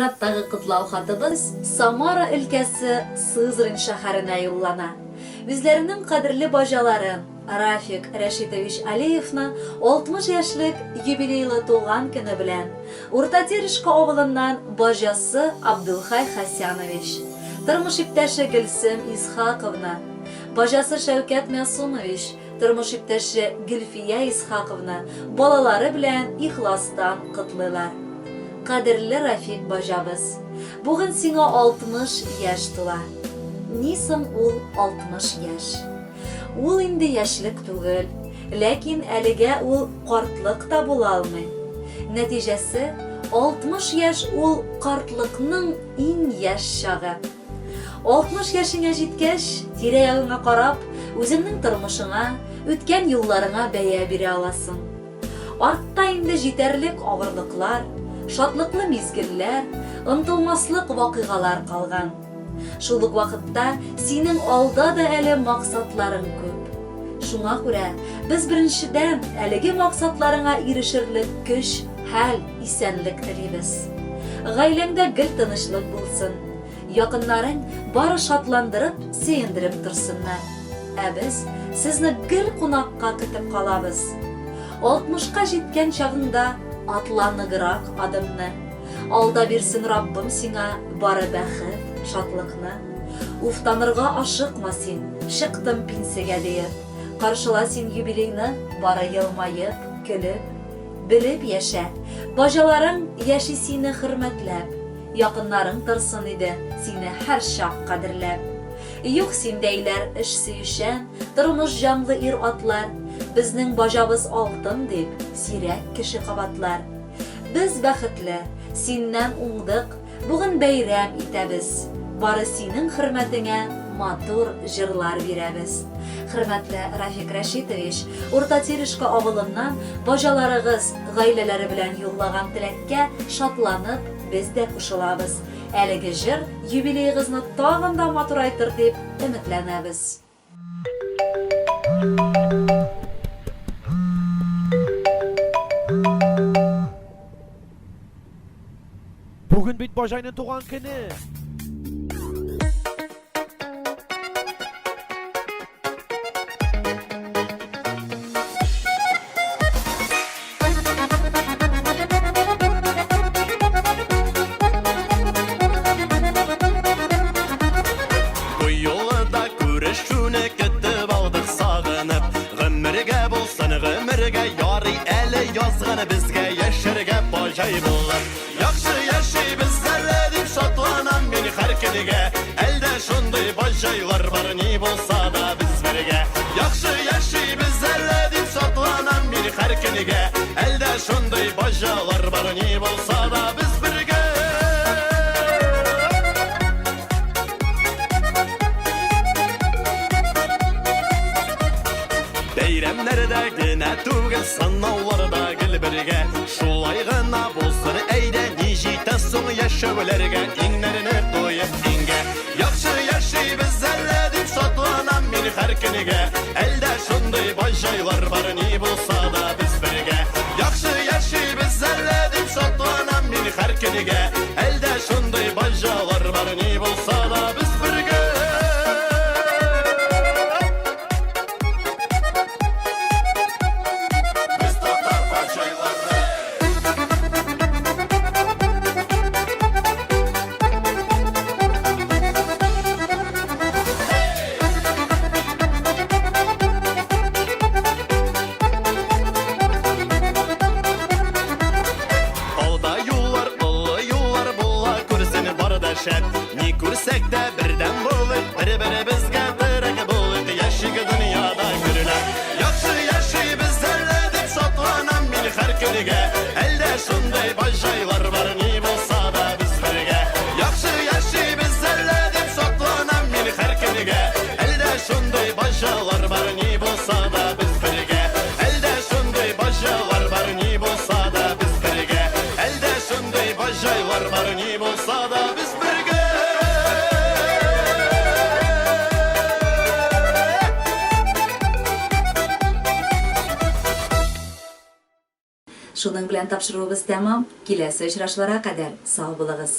чираттагы кытлау хатыбыз Самара өлкәсе Сызрань шәһәренә юллана. Үзләренең кадерле бажаларын Рафик Рәшитович Алиевны 60 яшьлек юбилейлы туган көне белән Урта Терешка авылыннан бажасы Абдулхай Хасянович, тормыш иптәше Гөлсем Исхаковна, бажасы Шәүкәт Мәсумович, тормыш иптәше Гөлфия Исхаковна балалары белән ихластан котлыйлар. Кадерле Рафик бажабыз, бүген сиңа 60 яшь тула. Нисың ул 60 яшь? Ул инде яшьлек түгел, ләкин әлегә ул картлык та була алмый. Нәтиҗәсе 60 яшь ул картлыкның иң яшь чагы. 60 яшеңә җиткәч, тирә-ягыңа карап, үзеңнең тормышыңа, үткән юлларыңа бәя бирә аласың. Артта инде җитәрлек авырлыклар, шатлыклы мизгелләр, ынтылмаслык вакыйгалар калган. Шул ук вакытта синең алда да әле максатларың күп. Шуңа күрә без беренчедән әлеге максатларыңа ирешерлек көч, хәл, исәнлек телибез. Гаиләңдә гел тынычлык булсын. Якыннарың бары шатландырып, сөендереп торсыннар. Ә без сезне гел кунакка көтеп калабыз. 60-ка җиткән чагында атланыграк адымны. Алда бирсен Раббым сиңа бары бәхет, шатлыкны. Уфтанырга ашыкма син, чыктым пенсиягә диеп. Каршыла син юбилейны бары елмаеп, көлеп, белеп яшә. Бажаларың яши сине хөрмәтләп, якыннарың торсын иде сине һәр чак кадерләп. Юк синдәйләр эш сөешән, тормыш җанлы ир-атлар, безнең бажабыз алтын дип сирәк кеше кабатлар. Без бәхетле, синнән уңдык, бүген бәйрәм итәбез. Бары синең хөрмәтеңә матур җырлар бирәбез. Хөрмәтле Рафик Рәшитович, Урта Терешка авылыннан бажаларыгыз гаиләләре белән юллаган теләккә шатланып, без дә кушылабыз. Әлеге җыр юбилейгызны тагын да матурайтыр дип өметләнәбез. Бүген бит бажайның туган көне. Yazgını bizge yaşırge bacay bulur. Yaxşı yaşay bizlerle dip şatlanan beni herkelige. Elde şunday bacaylar var ni bulsa da biz verge. Yaxşı yaşay bizlerle dip şatlanan beni herkelige. Elde şunday bacaylar var ni bulsa da biz verge. Beyремләрдә генә түгел, сынауларда гел бергә. Шулай гына булсын әйдә, ни җитә соң яшәүләргә, иңнәрне куеп иңгә. Яхшы яши без әллә дип шатланам мин һәр көнегә. Әлдә шундый бажайлар бар ни булса да без бергә. Яхшы яши без әллә дип шатланам мин һәр көнегә. Әлдә шундый бажайлар бар ни булса да без бергә. Ни күрсәк тә бердән булык, бер-беребезгә берәк булык, яшиге дөньяда күренә. Яхшы яши без әллә дип шатланам мин һәр көнегә. Әлдә шундай бажайлар бар ни булса да без бергә. Яхшы яши без әллә дип шатланам мин һәр көнегә. Әлдә шундай бажайлар бар ни булса да без бергә. Әлдә шундай бажайлар бар ни булса да без бергә. Әлдә шундай бажайлар бар ни булса да без бергә. Шуның белән тапшыруыбыз тәмам. Киләсе очрашуларга кадәр сау булыгыз.